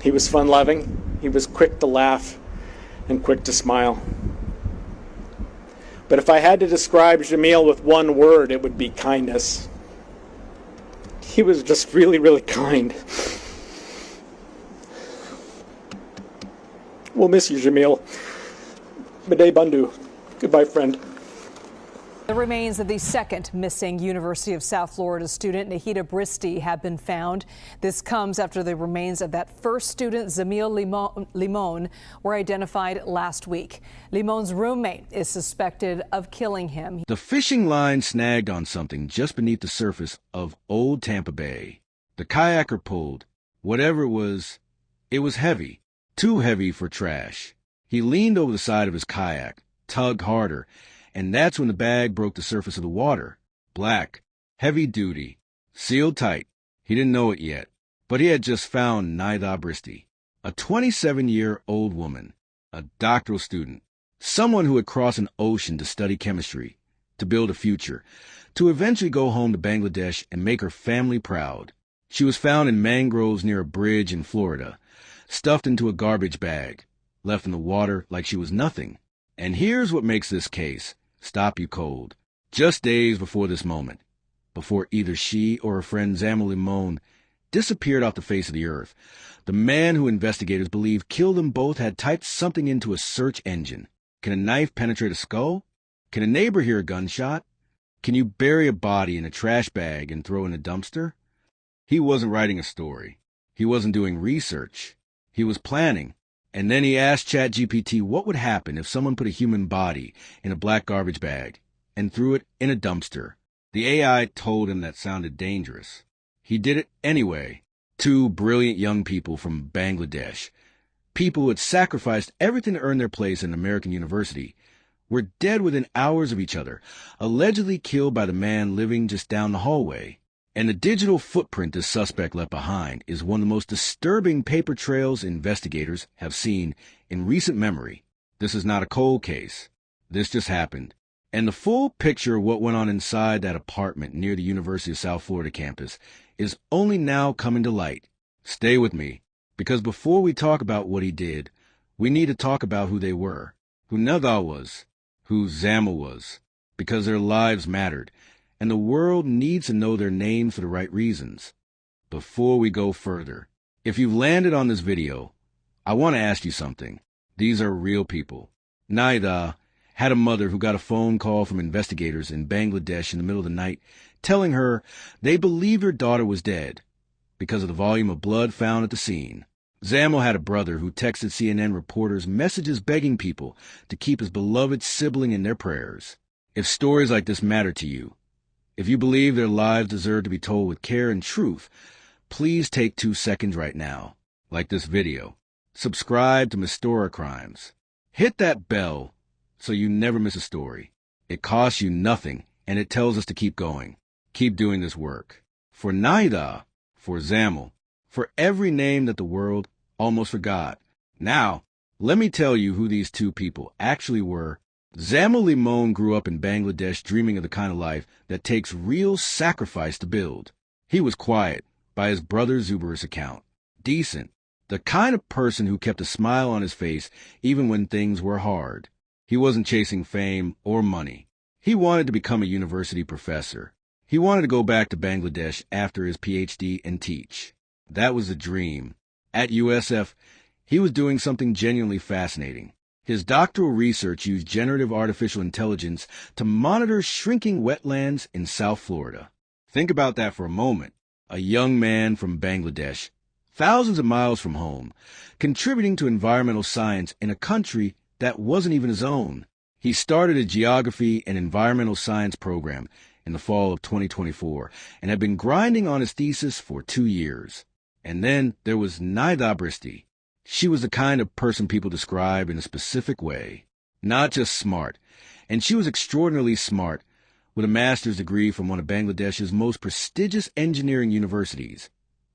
He was fun-loving, he was quick to laugh, and quick to smile. But if I had to describe Zamil with one word, it would be kindness. He was just really, really kind. We'll miss you, Zamil. Bide Bandhu. Goodbye, friend. The remains of the second missing University of South Florida student, Nahida Bristy, have been found. This comes after the remains of that first student, Zamil Limon, were identified last week. Limon's roommate is suspected of killing him. The fishing line snagged on something just beneath the surface of old Tampa Bay. The kayaker pulled. Whatever it was heavy, too heavy for trash. He leaned over the side of his kayak, tugged harder, and that's when the bag broke the surface of the water. Black, heavy-duty, sealed tight. He didn't know it yet, but he had just found Nahida Bristy, a 27-year-old woman, a doctoral student, someone who had crossed an ocean to study chemistry, to build a future, to eventually go home to Bangladesh and make her family proud. She was found in mangroves near a bridge in Florida, stuffed into a garbage bag, left in the water like she was nothing. And here's what makes this case stop you cold. Just days before this moment, before either she or her friend Zamil Limon disappeared off the face of the earth, the man who investigators believe killed them both had typed something into a search engine. Can a knife penetrate a skull? Can a neighbor hear a gunshot? Can you bury a body in a trash bag and throw in a dumpster? He wasn't writing a story. He wasn't doing research. He was planning. And then he asked ChatGPT what would happen if someone put a human body in a black garbage bag and threw it in a dumpster. The AI told him that sounded dangerous. He did it anyway. Two brilliant young people from Bangladesh, people who had sacrificed everything to earn their place in an American university, were dead within hours of each other, allegedly killed by the man living just down the hallway. And the digital footprint this suspect left behind is one of the most disturbing paper trails investigators have seen in recent memory. This is not a cold case. This just happened. And the full picture of what went on inside that apartment near the University of South Florida campus is only now coming to light. Stay with me, because before we talk about what he did, we need to talk about who they were, who Nahida was, who Zamil was, because their lives mattered. And the world needs to know their names for the right reasons. Before we go further, if you've landed on this video, I want to ask you something. These are real people. Nahida had a mother who got a phone call from investigators in Bangladesh in the middle of the night telling her they believed her daughter was dead because of the volume of blood found at the scene. Zamil had a brother who texted CNN reporters messages begging people to keep his beloved sibling in their prayers. If stories like this matter to you, if you believe their lives deserve to be told with care and truth, please take 2 seconds right now, like this video. Subscribe to Mistora Crimes. Hit that bell so you never miss a story. It costs you nothing, and it tells us to keep going. Keep doing this work. For Nahida, for Zamil, for every name that the world almost forgot. Now, let me tell you who these two people actually were. Zamil Limon grew up in Bangladesh dreaming of the kind of life that takes real sacrifice to build. He was quiet, by his brother Zubair's account. Decent, the kind of person who kept a smile on his face even when things were hard. He wasn't chasing fame or money. He wanted to become a university professor. He wanted to go back to Bangladesh after his PhD and teach. That was a dream. At USF, he was doing something genuinely fascinating. His doctoral research used generative artificial intelligence to monitor shrinking wetlands in South Florida. Think about that for a moment. A young man from Bangladesh, thousands of miles from home, contributing to environmental science in a country that wasn't even his own. He started a geography and environmental science program in the fall of 2024 and had been grinding on his thesis for 2 years. And then there was Nahida Bristy. She was the kind of person people describe in a specific way, not just smart. And she was extraordinarily smart, with a master's degree from one of Bangladesh's most prestigious engineering universities.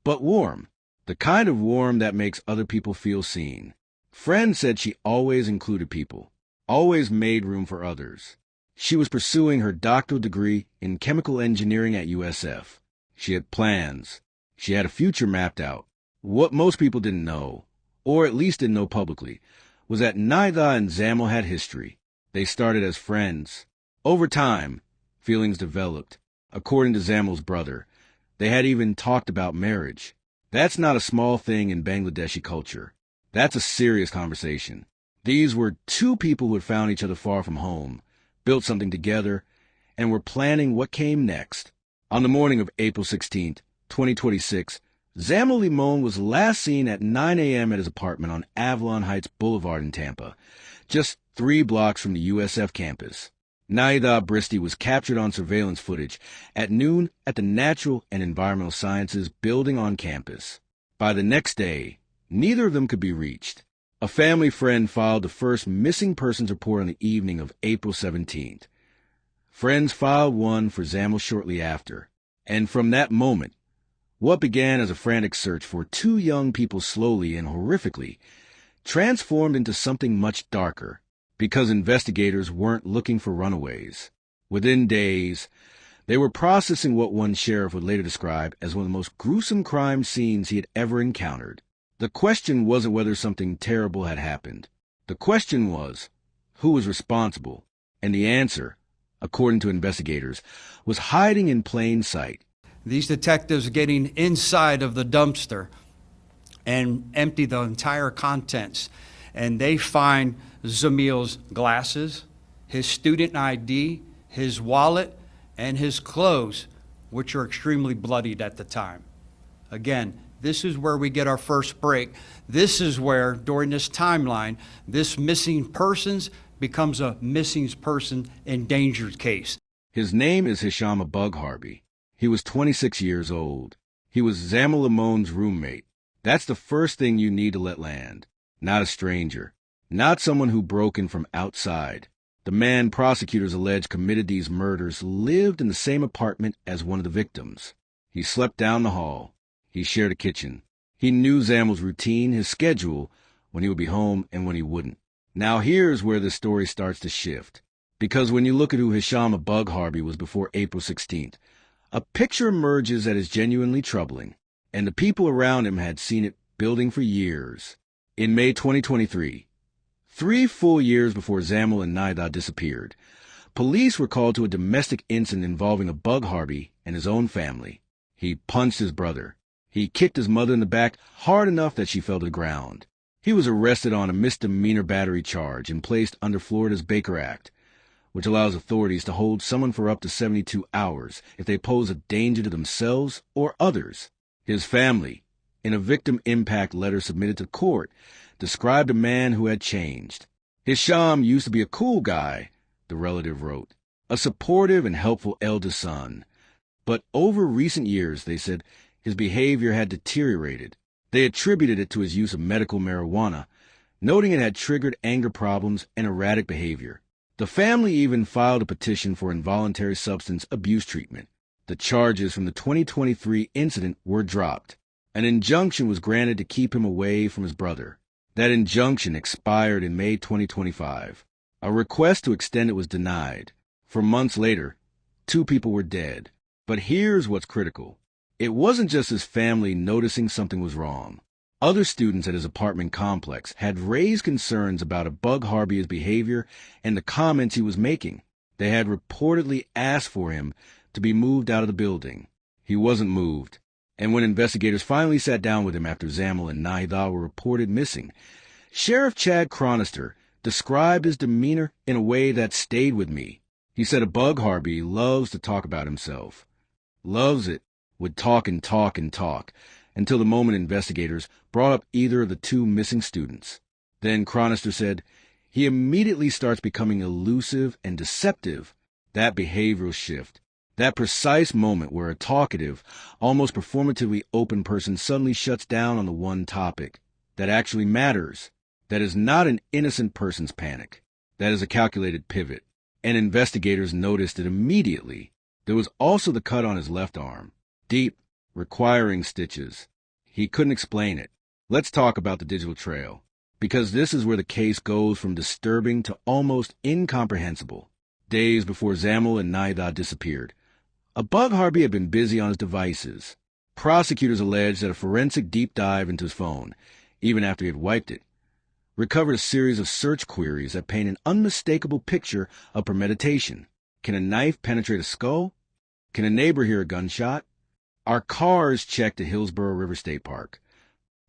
But warm, the kind of warm that makes other people feel seen. Friends said she always included people, always made room for others. She was pursuing her doctoral degree in chemical engineering at USF. She had plans. She had a future mapped out. What most people didn't know, or at least didn't know publicly, was that Nahida and Zamil had history. They started as friends. Over time, feelings developed. According to Zamil's brother, they had even talked about marriage. That's not a small thing in Bangladeshi culture. That's a serious conversation. These were two people who had found each other far from home, built something together, and were planning what came next. On the morning of April 16th, 2026, Zamil Limon was last seen at 9 a.m. at his apartment on Avalon Heights Boulevard in Tampa, just 3 blocks from the USF campus. Nahida Bristy was captured on surveillance footage at noon at the Natural and Environmental Sciences building on campus. By the next day, neither of them could be reached. A family friend filed the first missing persons report on the evening of April 17th. Friends filed one for Zamil shortly after. And from that moment, what began as a frantic search for 2 young people slowly and horrifically transformed into something much darker, because investigators weren't looking for runaways. Within days, they were processing what one sheriff would later describe as one of the most gruesome crime scenes he had ever encountered. The question wasn't whether something terrible had happened. The question was, who was responsible? And the answer, according to investigators, was hiding in plain sight. These detectives getting inside of the dumpster and empty the entire contents, and they find Zamil's glasses, his student ID, his wallet, and his clothes, which are extremely bloodied at the time. Again, this is where we get our first break. This is where, during this timeline, this missing persons becomes a missing person endangered case. His name is Hisham Bug Harby. He was 26 years old. He was Zamil Limon's roommate. That's the first thing you need to let land. Not a stranger. Not someone who broke in from outside. The man prosecutors allege committed these murders lived in the same apartment as one of the victims. He slept down the hall. He shared a kitchen. He knew Zamil's routine, his schedule, when he would be home and when he wouldn't. Now here's where the story starts to shift. Because when you look at who Hisham Bug Harby was before April 16th, a picture emerges that is genuinely troubling, and the people around him had seen it building for years. In May 2023, 3 full years before Zamil and Nahida disappeared, police were called to a domestic incident involving a Bug Harby and his own family. He punched his brother. He kicked his mother in the back hard enough that she fell to the ground. He was arrested on a misdemeanor battery charge and placed under Florida's Baker Act, which allows authorities to hold someone for up to 72 hours if they pose a danger to themselves or others. His family, in a victim impact letter submitted to court, described a man who had changed. Hisham used to be a cool guy, the relative wrote, a supportive and helpful eldest son. But over recent years, they said, his behavior had deteriorated. They attributed it to his use of medical marijuana, noting it had triggered anger problems and erratic behavior. The family even filed a petition for involuntary substance abuse treatment. The charges from the 2023 incident were dropped. An injunction was granted to keep him away from his brother. That injunction expired in May 2025. A request to extend it was denied. For months later, 2 people were dead. But here's what's critical. It wasn't just his family noticing something was wrong. Other students at his apartment complex had raised concerns about a Bug Harby's behavior and the comments he was making. They had reportedly asked for him to be moved out of the building. He wasn't moved. And when investigators finally sat down with him after Zamil and Nahida were reported missing, Sheriff Chad Cronister described his demeanor in a way that stayed with me. He said a Bug Harby loves to talk about himself. Loves it. Would talk and talk and talk, until the moment investigators brought up either of the 2 missing students. Then Cronister said, he immediately starts becoming elusive and deceptive. That behavioral shift, that precise moment where a talkative, almost performatively open person suddenly shuts down on the one topic that actually matters, that is not an innocent person's panic, that is a calculated pivot. And investigators noticed it immediately. There was also the cut on his left arm. Deep, requiring stitches. He couldn't explain it. Let's talk about the digital trail, because this is where the case goes from disturbing to almost incomprehensible. Days before Zamil and Nahida disappeared, a Bug Harby had been busy on his devices. Prosecutors allege that a forensic deep dive into his phone, even after he had wiped it, recovered a series of search queries that paint an unmistakable picture of premeditation. Can a knife penetrate a skull? Can a neighbor hear a gunshot? Are cars checked at Hillsborough River State Park?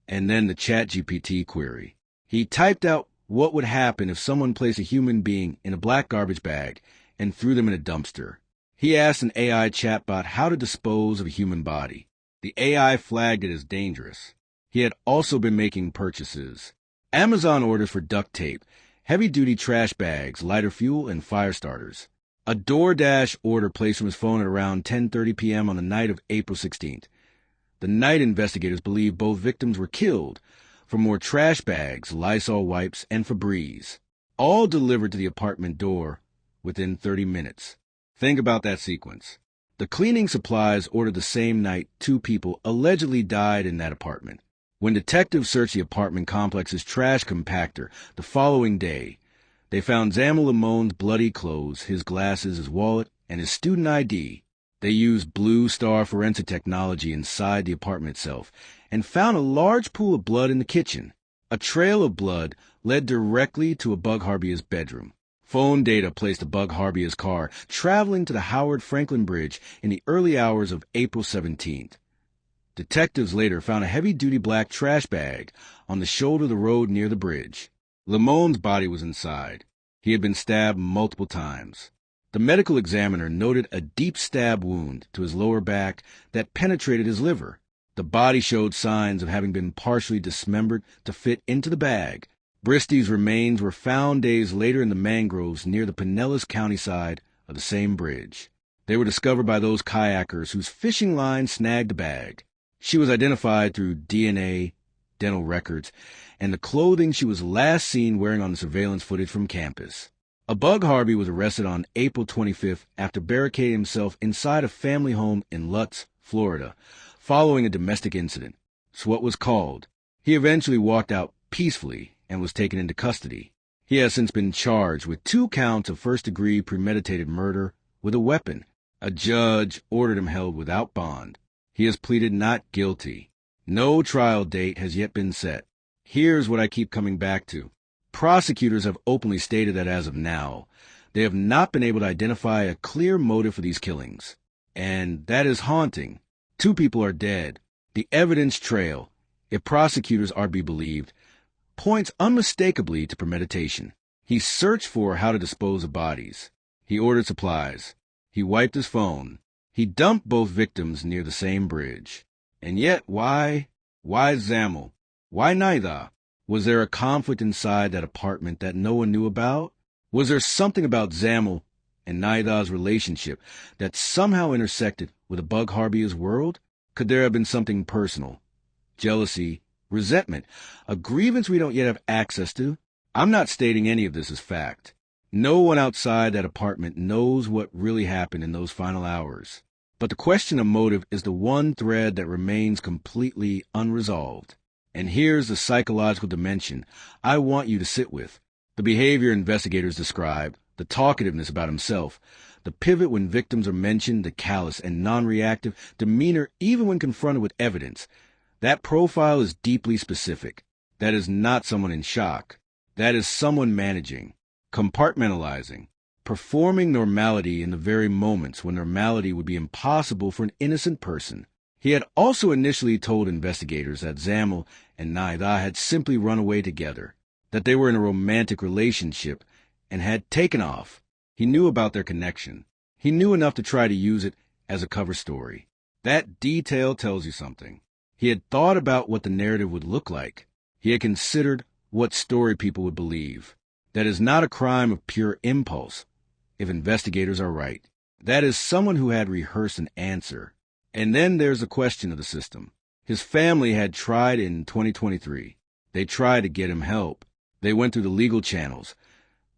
And then the ChatGPT query. He typed out what would happen if someone placed a human being in a black garbage bag and threw them in a dumpster. He asked an AI chatbot how to dispose of a human body. The AI flagged it as dangerous. He had also been making purchases. Amazon orders for duct tape, heavy-duty trash bags, lighter fuel, and fire starters. A DoorDash order placed from his phone at around 10:30 p.m. on the night of April 16th. The night investigators believe both victims were killed for more trash bags, Lysol wipes, and Febreze, all delivered to the apartment door within 30 minutes. Think about that sequence. The cleaning supplies ordered the same night 2 people allegedly died in that apartment. When detectives searched the apartment complex's trash compactor the following day, they found Zamil Limon's bloody clothes, his glasses, his wallet, and his student ID. They used Blue Star forensic technology inside the apartment itself and found a large pool of blood in the kitchen. A trail of blood led directly to Abug Harbia's bedroom. Phone data placed Abug Harbia's car traveling to the Howard Franklin Bridge in the early hours of April 17th. Detectives later found a heavy-duty black trash bag on the shoulder of the road near the bridge. Limon's body was inside. He had been stabbed multiple times. The medical examiner noted a deep stab wound to his lower back that penetrated his liver. The body showed signs of having been partially dismembered to fit into the bag. Bristy's remains were found days later in the mangroves near the Pinellas County side of the same bridge. They were discovered by those kayakers whose fishing line snagged the bag. She was identified through DNA, dental records, and the clothing she was last seen wearing on the surveillance footage from campus. Abug Harby was arrested on April 25th after barricading himself inside a family home in Lutz, Florida, following a domestic incident. It's what was called. He eventually walked out peacefully and was taken into custody. He has since been charged with 2 counts of first-degree premeditated murder with a weapon. A judge ordered him held without bond. He has pleaded not guilty. No trial date has yet been set. Here's what I keep coming back to. Prosecutors have openly stated that as of now, they have not been able to identify a clear motive for these killings. And that is haunting. 2 people are dead. The evidence trail, if prosecutors are to be believed, points unmistakably to premeditation. He searched for how to dispose of bodies. He ordered supplies. He wiped his phone. He dumped both victims near the same bridge. And yet, why? Why Zamil? Why Nahida? Was there a conflict inside that apartment that no one knew about? Was there something about Zamil and Nahida's relationship that somehow intersected with Abug Harbia's world? Could there have been something personal? Jealousy, resentment, a grievance we don't yet have access to? I'm not stating any of this as fact. No one outside that apartment knows what really happened in those final hours. But the question of motive is the one thread that remains completely unresolved. And here's the psychological dimension I want you to sit with. The behavior investigators describe, the talkativeness about himself, the pivot when victims are mentioned, the callous and non-reactive demeanor even when confronted with evidence. That profile is deeply specific. That is not someone in shock. That is someone managing, compartmentalizing, performing normality in the very moments when normality would be impossible for an innocent person. He had also initially told investigators that Zamil and Nahida had simply run away together, that they were in a romantic relationship and had taken off. He knew about their connection. He knew enough to try to use it as a cover story. That detail tells you something. He had thought about what the narrative would look like. He had considered what story people would believe. That is not a crime of pure impulse, if investigators are right. That is someone who had rehearsed an answer. And then there's the question of the system. His family had tried in 2023. They tried to get him help. They went through the legal channels,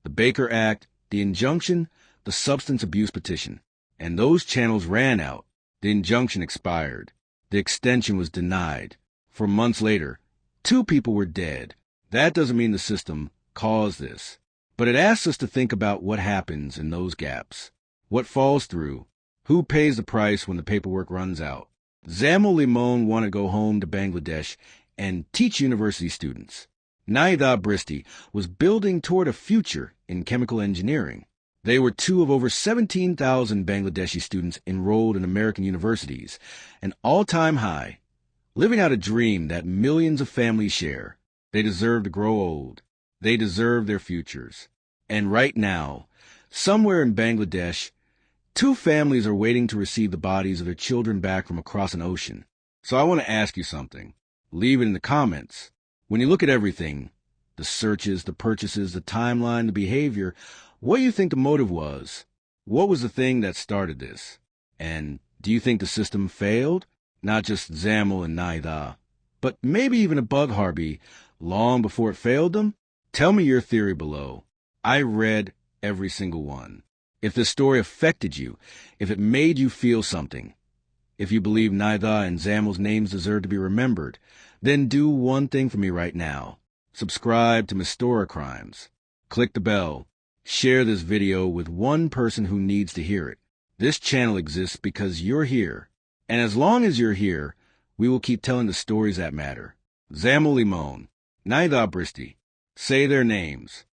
the Baker Act, the injunction, the substance abuse petition. And those channels ran out. The injunction expired. The extension was denied. 4 months later, 2 people were dead. That doesn't mean the system caused this. But it asks us to think about what happens in those gaps. What falls through? Who pays the price when the paperwork runs out? Zamil Limon wanted to go home to Bangladesh and teach university students. Nahida Bristy was building toward a future in chemical engineering. They were two of over 17,000 Bangladeshi students enrolled in American universities, an all-time high, living out a dream that millions of families share. They deserve to grow old. They deserve their futures. And right now, somewhere in Bangladesh, two families are waiting to receive the bodies of their children back from across an ocean. So I want to ask you something. Leave it in the comments. When you look at everything, the searches, the purchases, the timeline, the behavior, what do you think the motive was? What was the thing that started this? And do you think the system failed? Not just Zamil and Nahida, but maybe even Above Harbi long before it failed them? Tell me your theory below. I read every single one. If this story affected you, if it made you feel something, if you believe Nahida and Zamil's names deserve to be remembered, then do one thing for me right now. Subscribe to Mistora Crimes. Click the bell. Share this video with one person who needs to hear it. This channel exists because you're here. And as long as you're here, we will keep telling the stories that matter. Zamil Limon, Nahida Bristy. Say their names.